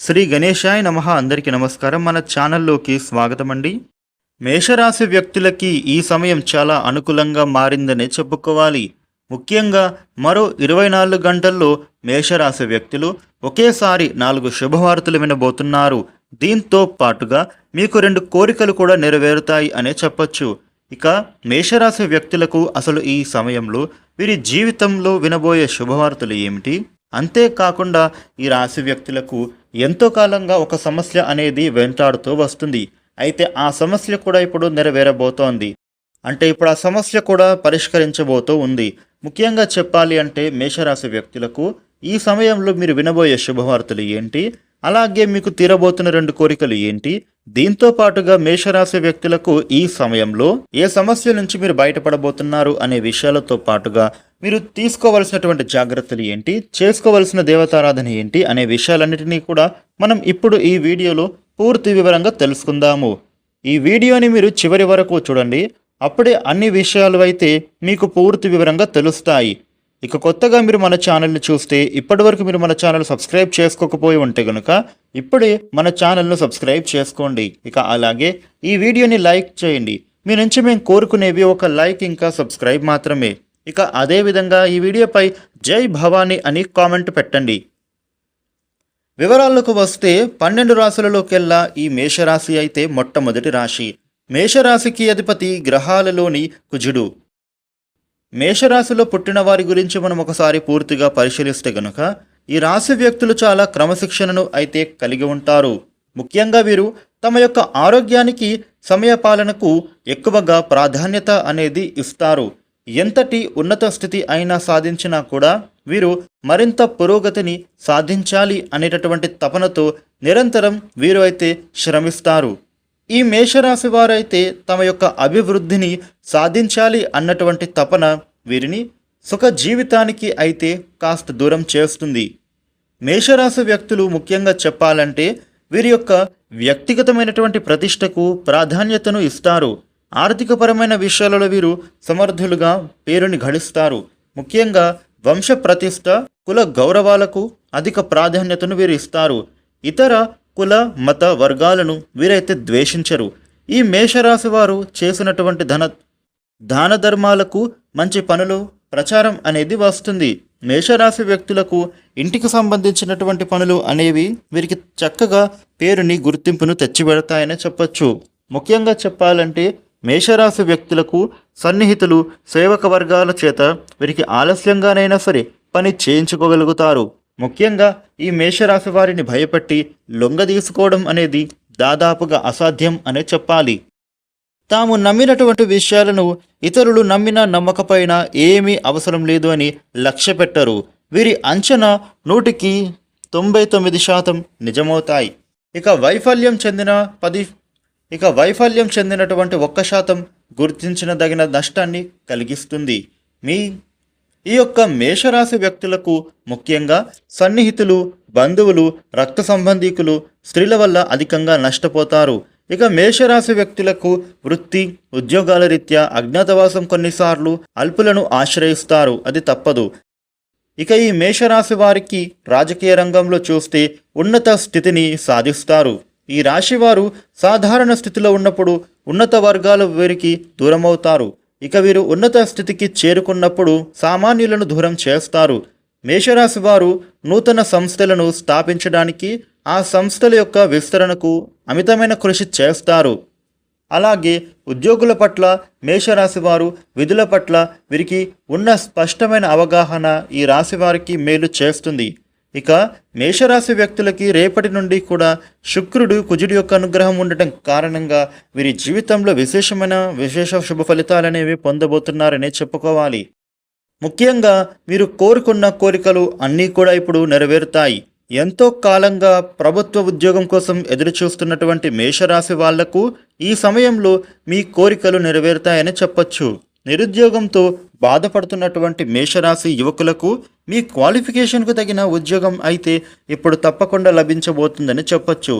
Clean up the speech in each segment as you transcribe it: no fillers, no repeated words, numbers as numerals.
శ్రీ గణేశాయ నమః. అందరికీ నమస్కారం. మన ఛానల్లోకి స్వాగతం అండి. మేషరాశి వ్యక్తులకి ఈ సమయం చాలా అనుకూలంగా మారిందనే చెప్పుకోవాలి. ముఖ్యంగా మరో 24 గంటల్లో మేషరాశి వ్యక్తులు ఒకేసారి 4 శుభవార్తలు వినబోతున్నారు. దీంతో పాటుగా మీకు 2 కోరికలు కూడా నెరవేరుతాయి అనే చెప్పొచ్చు. ఇక మేషరాశి వ్యక్తులకు అసలు ఈ సమయంలో వీరి జీవితంలో వినబోయే శుభవార్తలు ఏమిటి? అంతేకాకుండా ఈ రాశి వ్యక్తులకు ఎంతో కాలంగా ఒక సమస్య అనేది వెంటాడుతూ వస్తుంది. అయితే ఆ సమస్య కూడా ఇప్పుడు నెరవేరబోతోంది. అంటే ఇప్పుడు ఆ సమస్య కూడా పరిష్కరించబోతూ ఉంది. ముఖ్యంగా చెప్పాలి అంటే మేషరాశి వ్యక్తులకు ఈ సమయంలో మీరు వినబోయే శుభవార్తలు ఏంటి, అలాగే మీకు తీరబోతున్న 2 కోరికలు ఏంటి, దీంతో పాటుగా మేషరాశి వ్యక్తులకు ఈ సమయంలో ఏ సమస్య నుంచి మీరు బయటపడబోతున్నారు అనే విషయాలతో పాటుగా మీరు తీసుకోవలసినటువంటి జాగ్రత్తలు ఏంటి, చేసుకోవలసిన దేవతారాధన ఏంటి అనే విషయాలన్నిటినీ కూడా మనం ఇప్పుడు ఈ వీడియోలో పూర్తి వివరంగా తెలుసుకుందాము. ఈ వీడియోని మీరు చివరి వరకు చూడండి. అప్పుడే అన్ని విషయాలు అయితే మీకు పూర్తి వివరంగా తెలుస్తాయి. ఇక కొత్తగా మీరు మన ఛానల్ని చూస్తే ఇప్పటివరకు మీరు మన ఛానల్ సబ్స్క్రైబ్ చేసుకోకపోయి ఉంటే కనుక ఇప్పుడే మన ఛానల్ను సబ్స్క్రైబ్ చేసుకోండి. ఇక అలాగే ఈ వీడియోని లైక్ చేయండి. మీ నుంచి మేము కోరుకునేవి ఒక లైక్ ఇంకా సబ్స్క్రైబ్ మాత్రమే. ఇక అదేవిధంగా ఈ వీడియోపై జై భవానీ అని కామెంట్ పెట్టండి. వివరాలకు వస్తే 12 రాశులలోకెల్లా ఈ మేషరాశి అయితే మొట్టమొదటి రాశి. మేషరాశికి అధిపతి గ్రహాలలోని కుజుడు. మేషరాశిలో పుట్టిన వారి గురించి మనం ఒకసారి పూర్తిగా పరిశీలిస్తే గనుక ఈ రాశి వ్యక్తులు చాలా క్రమశిక్షణను అయితే కలిగి ఉంటారు. ముఖ్యంగా వీరు తమ యొక్క ఆరోగ్యానికి, సమయపాలనకు ఎక్కువగా ప్రాధాన్యత అనేది ఇస్తారు. ఎంతటి ఉన్నత స్థితి అయినా సాధించినా కూడా వీరు మరింత పురోగతిని సాధించాలి అనేటటువంటి తపనతో నిరంతరం వీరు అయితే శ్రమిస్తారు. ఈ మేషరాశి వారైతే తమ యొక్క అభివృద్ధిని సాధించాలి అన్నటువంటి తపన వీరిని సుఖ జీవితానికి అయితే కాస్త దూరం చేస్తుంది. మేషరాశి వ్యక్తులు ముఖ్యంగా చెప్పాలంటే వీరి యొక్క వ్యక్తిగతమైనటువంటి ప్రతిష్టకు ప్రాధాన్యతను ఇస్తారు. ఆర్థికపరమైన విషయాలలో వీరు సమర్థులుగా పేరుని ఘడిస్తారు. ముఖ్యంగా వంశ ప్రతిష్ట, కుల గౌరవాలకు అధిక ప్రాధాన్యతను వీరు ఇస్తారు. ఇతర కుల మత వర్గాలను వీరైతే ద్వేషించరు. ఈ మేషరాశి వారు చేసినటువంటి దాన ధర్మాలకు, మంచి పనులు ప్రచారం అనేది వస్తుంది. మేషరాశి వ్యక్తులకు ఇంటికి సంబంధించినటువంటి పనులు అనేవి వీరికి చక్కగా పేరుని, గుర్తింపును తెచ్చిపెడతాయని చెప్పచ్చు. ముఖ్యంగా చెప్పాలంటే మేషరాశి వ్యక్తులకు సన్నిహితులు, సేవక వర్గాల చేత వీరికి ఆలస్యంగానైనా సరే పని చేయించుకోగలుగుతారు. ముఖ్యంగా ఈ మేషరాశి వారిని భయపెట్టి లొంగదీసుకోవడం అనేది దాదాపుగా అసాధ్యం అనే చెప్పాలి. తాము నమ్మినటువంటి విషయాలను ఇతరులు నమ్మినా నమ్మకపోయినా ఏమీ అవసరం లేదు అని లక్ష్య పెట్టరు. వీరి అంచనా 100కి 99% నిజమవుతాయి. ఇక వైఫల్యం చెందినటువంటి 1% గుర్తించదగిన నష్టాన్ని కలిగిస్తుంది. ఈ యొక్క మేషరాశి వ్యక్తులకు ముఖ్యంగా సన్నిహితులు, బంధువులు, రక్త సంబంధీకులు, స్త్రీల వల్ల అధికంగా నష్టపోతారు. ఇక మేషరాశి వ్యక్తులకు వృత్తి, ఉద్యోగాల రీత్యా అజ్ఞాతవాసం కొన్నిసార్లు అల్పులను ఆశ్రయిస్తారు, అది తప్పదు. ఇక ఈ మేషరాశి వారికి రాజకీయ రంగంలో చూస్తే ఉన్నత స్థితిని సాధిస్తారు. ఈ రాశి వారు సాధారణ స్థితిలో ఉన్నప్పుడు ఉన్నత వర్గాలు వీరికి దూరమవుతారు. ఇక వీరు ఉన్నత స్థితికి చేరుకున్నప్పుడు సామాన్యులను దూరం చేస్తారు. మేషరాశి వారు నూతన సంస్థలను స్థాపించడానికి, ఆ సంస్థల యొక్క విస్తరణకు అమితమైన కృషి చేస్తారు. అలాగే ఉద్యోగుల పట్ల మేషరాశి వారు విధుల పట్ల వీరికి ఉన్న స్పష్టమైన అవగాహన ఈ రాశి వారికి మేలు చేస్తుంది. ఇక మేషరాశి వ్యక్తులకి రేపటి నుండి కూడా శుక్రుడు, కుజుడి యొక్క అనుగ్రహం ఉండటం కారణంగా వీరి జీవితంలో విశేష శుభ ఫలితాలనేవి పొందబోతున్నారనే చెప్పుకోవాలి. ముఖ్యంగా మీరు కోరుకున్న కోరికలు అన్నీ కూడా ఇప్పుడు నెరవేరుతాయి. ఎంతో కాలంగా ప్రభుత్వ ఉద్యోగం కోసం ఎదురు చూస్తున్నటువంటి మేషరాశి వాళ్లకు ఈ సమయంలో మీ కోరికలు నెరవేరుతాయని చెప్పొచ్చు. నిరుద్యోగంతో బాధపడుతున్నటువంటి మేషరాశి యువకులకు మీ క్వాలిఫికేషన్కు తగిన ఉద్యోగం అయితే ఇప్పుడు తప్పకుండా లభించబోతుందని చెప్పొచ్చు.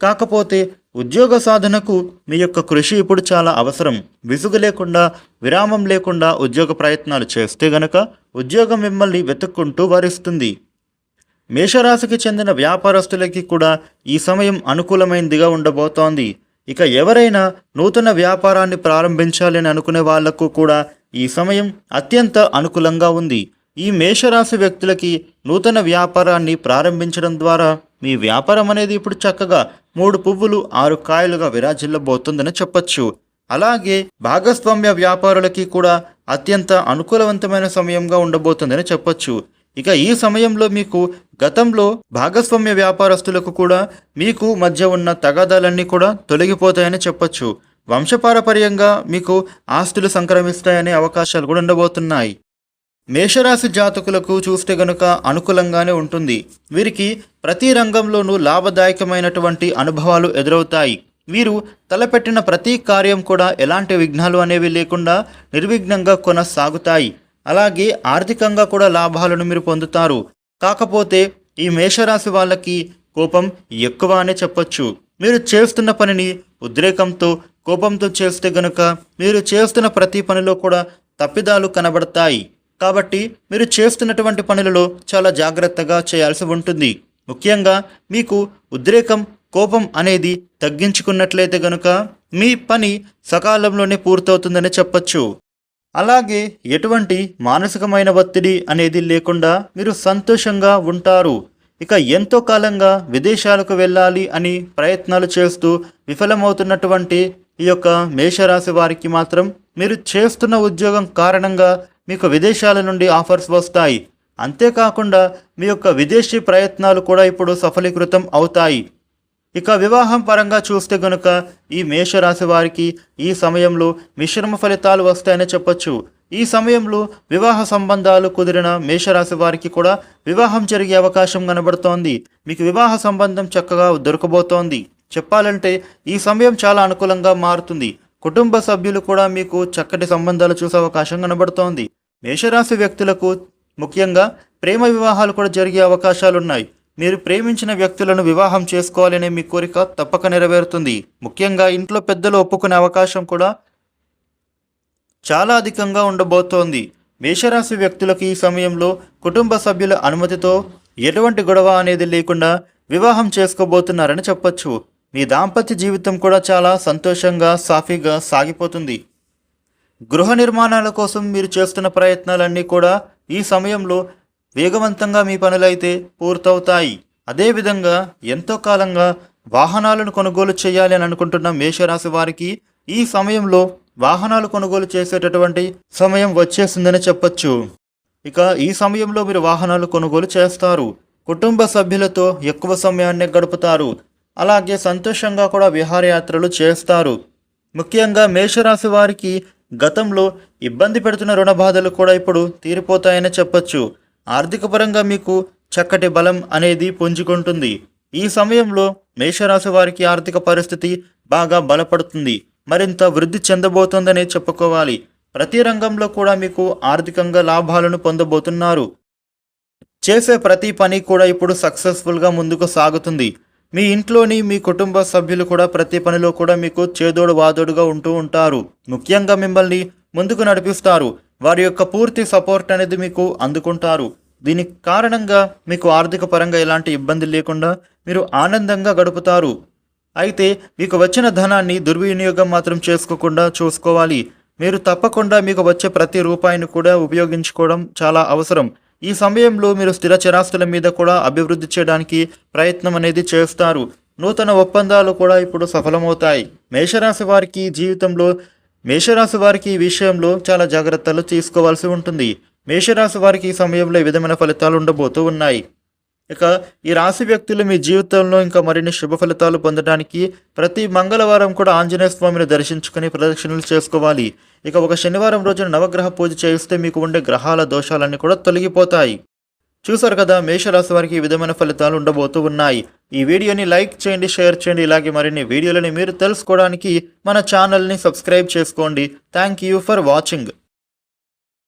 కాకపోతే ఉద్యోగ సాధనకు మీ యొక్క కృషి ఇప్పుడు చాలా అవసరం. విసుగు లేకుండా, విరామం లేకుండా ఉద్యోగ ప్రయత్నాలు చేస్తే గనక ఉద్యోగం మిమ్మల్ని వెతుక్కుంటూ వరిస్తుంది. మేషరాశికి చెందిన వ్యాపారస్తులకి కూడా ఈ సమయం అనుకూలమైనదిగా ఉండబోతోంది. ఇక ఎవరైనా నూతన వ్యాపారాన్ని ప్రారంభించాలని అనుకునే వాళ్లకు కూడా ఈ సమయం అత్యంత అనుకూలంగా ఉంది. ఈ మేషరాశి వ్యక్తులకి నూతన వ్యాపారాన్ని ప్రారంభించడం ద్వారా మీ వ్యాపారం అనేది ఇప్పుడు చక్కగా 3 పువ్వులు 6 కాయలుగా విరాజిల్లబోతుందని చెప్పొచ్చు. అలాగే భాగస్వామ్య వ్యాపారులకి కూడా అత్యంత అనుకూలవంతమైన సమయంగా ఉండబోతుందని చెప్పొచ్చు. ఇక ఈ సమయంలో మీకు గతంలో భాగస్వామ్య వ్యాపారస్తులకు కూడా మీకు మధ్య ఉన్న తగాదాలన్నీ కూడా తొలగిపోతాయని చెప్పొచ్చు. వంశపారపర్యంగా మీకు ఆస్తులు సంక్రమిస్తాయనే అవకాశాలు కూడా ఉండబోతున్నాయి. మేషరాశి జాతకులకు చూస్తే గనుక అనుకూలంగానే ఉంటుంది. వీరికి ప్రతి రంగంలోనూ లాభదాయకమైనటువంటి అనుభవాలు ఎదురవుతాయి. వీరు తలపెట్టిన ప్రతి కార్యం కూడా ఎలాంటి విఘ్నాలు అనేవి లేకుండా నిర్విఘ్నంగా కొనసాగుతాయి. అలాగే ఆర్థికంగా కూడా లాభాలను మీరు పొందుతారు. కాకపోతే ఈ మేషరాశి వాళ్ళకి కోపం ఎక్కువ అనే చెప్పొచ్చు. మీరు చేస్తున్న పనిని ఉద్రేకంతో కోపంతో చేస్తే గనుక మీరు చేస్తున్న ప్రతి పనిలో కూడా తప్పిదాలు కనబడతాయి. కాబట్టి మీరు చేస్తున్నటువంటి పనులలో చాలా జాగ్రత్తగా చేయాల్సి ఉంటుంది. ముఖ్యంగా మీకు ఉద్రేకం కోపం అనేది తగ్గించుకున్నట్లయితే గనుక మీ పని సకాలంలోనే పూర్తవుతుందని చెప్పచ్చు. అలాగే ఎటువంటి మానసికమైన ఒత్తిడి అనేది లేకుండా మీరు సంతోషంగా ఉంటారు. ఇక ఎంతో కాలంగా విదేశాలకు వెళ్ళాలి అని ప్రయత్నాలు చేస్తూ విఫలమవుతున్నటువంటి ఈ యొక్క మేషరాశి వారికి మాత్రం మీరు చేస్తున్న ఉద్యోగం కారణంగా మీకు విదేశాల నుండి ఆఫర్స్ వస్తాయి. అంతేకాకుండా మీ యొక్క విదేశీ ప్రయత్నాలు కూడా ఇప్పుడు సఫలీకృతం అవుతాయి. ఇక వివాహం పరంగా చూస్తే గనుక ఈ మేషరాశి వారికి ఈ సమయంలో మిశ్రమ ఫలితాలు వస్తాయని చెప్పొచ్చు. ఈ సమయంలో వివాహ సంబంధాలు కుదిరిన మేషరాశి వారికి కూడా వివాహం జరిగే అవకాశం కనబడుతోంది. మీకు వివాహ సంబంధం చక్కగా దొరకబోతోంది. చెప్పాలంటే ఈ సమయం చాలా అనుకూలంగా మారుతుంది. కుటుంబ సభ్యులు కూడా మీకు చక్కటి సంబంధాలు చూసే అవకాశం కనబడుతోంది. మేషరాశి వ్యక్తులకు ముఖ్యంగా ప్రేమ వివాహాలు కూడా జరిగే అవకాశాలున్నాయి. మీరు ప్రేమించిన వ్యక్తులను వివాహం చేసుకోవాలనే మీ కోరిక తప్పక నెరవేరుతుంది. ముఖ్యంగా ఇంట్లో పెద్దలు ఒప్పుకునే అవకాశం కూడా చాలా అధికంగా ఉండబోతోంది. మేషరాశి వ్యక్తులకు ఈ సమయంలో కుటుంబ సభ్యుల అనుమతితో ఎటువంటి గొడవ అనేది లేకుండా వివాహం చేసుకోబోతున్నారని చెప్పొచ్చు. మీ దాంపత్య జీవితం కూడా చాలా సంతోషంగా సాఫీగా సాగిపోతుంది. గృహ నిర్మాణాల కోసం మీరు చేస్తున్న ప్రయత్నాలన్నీ కూడా ఈ సమయంలో వేగవంతంగా మీ పనులైతే పూర్తవుతాయి. అదేవిధంగా ఎంతో కాలంగా వాహనాలను కొనుగోలు చేయాలి అని అనుకుంటున్న మేషరాశి వారికి ఈ సమయంలో వాహనాలు కొనుగోలు చేసేటటువంటి సమయం వచ్చేసిందని చెప్పొచ్చు. ఇక ఈ సమయంలో మీరు వాహనాలు కొనుగోలు చేస్తారు. కుటుంబ సభ్యులతో ఎక్కువ సమయాన్ని గడుపుతారు. అలాగే సంతోషంగా కూడా విహారయాత్రలు చేస్తారు. ముఖ్యంగా మేషరాశి వారికి గతంలో ఇబ్బంది పెడుతున్న రుణ బాధలు కూడా ఇప్పుడు తీరిపోతాయని చెప్పొచ్చు. ఆర్థిక పరంగా మీకు చక్కటి బలం అనేది పుంజుకుంటుంది. ఈ సమయంలో మేషరాశి వారికి ఆర్థిక పరిస్థితి బాగా బలపడుతుంది. మరింత వృద్ధి చెందబోతోందనే చెప్పుకోవాలి. ప్రతి రంగంలో కూడా మీకు ఆర్థికంగా లాభాలను పొందబోతున్నారు. చేసే ప్రతి పని కూడా ఇప్పుడు సక్సెస్ఫుల్గా ముందుకు సాగుతుంది. మీ ఇంట్లోని మీ కుటుంబ సభ్యులు కూడా ప్రతి పనిలో కూడా మీకు చేదోడు వాదోడుగా ఉంటూ ఉంటారు. ముఖ్యంగా మిమ్మల్ని ముందుకు నడిపిస్తారు. వారి యొక్క పూర్తి సపోర్ట్ అనేది మీకు అందుకుంటారు. దీనికి కారణంగా మీకు ఆర్థిక పరంగా ఎలాంటి ఇబ్బంది లేకుండా మీరు ఆనందంగా గడుపుతారు. అయితే మీకు వచ్చిన ధనాన్ని దుర్వినియోగం మాత్రం చేసుకోకుండా చూసుకోవాలి. మీరు తప్పకుండా మీకు వచ్చే ప్రతి రూపాయిని కూడా ఉపయోగించుకోవడం చాలా అవసరం. ఈ సమయంలో మీరు స్థిర చరాస్తుల మీద కూడా అభివృద్ధి చేయడానికి ప్రయత్నం అనేది చేస్తారు. నూతన ఒప్పందాలు కూడా ఇప్పుడు సఫలమవుతాయి. మేషరాశి వారికి ఈ విషయంలో చాలా జాగ్రత్తలు తీసుకోవాల్సి ఉంటుంది. మేషరాశి వారికి ఈ సమయంలో ఈ విధమైన ఫలితాలు ఉండబోతూ ఉన్నాయి. ఇక ఈ రాశి వ్యక్తులు మీ జీవితంలో ఇంకా మరిన్ని శుభ ఫలితాలు పొందడానికి ప్రతి మంగళవారం కూడా ఆంజనేయ స్వామిని దర్శించుకుని ప్రదక్షిణలు చేసుకోవాలి. ఇక ఒక శనివారం రోజున నవగ్రహ పూజ చేస్తే మీకు ఉండే గ్రహాల దోషాలన్నీ కూడా తొలగిపోతాయి. చూసారు కదా, మేషరాశి వారికి ఈ విధమైన ఫలితాలు ఉండబోతూ ఉన్నాయి. ఈ వీడియోని లైక్ చేయండి, షేర్ చేయండి. ఇలాగే మరిన్ని వీడియోలని మీరు తెలుసుకోవడానికి మన ఛానల్ని సబ్స్క్రైబ్ చేసుకోండి. Thank you for watching.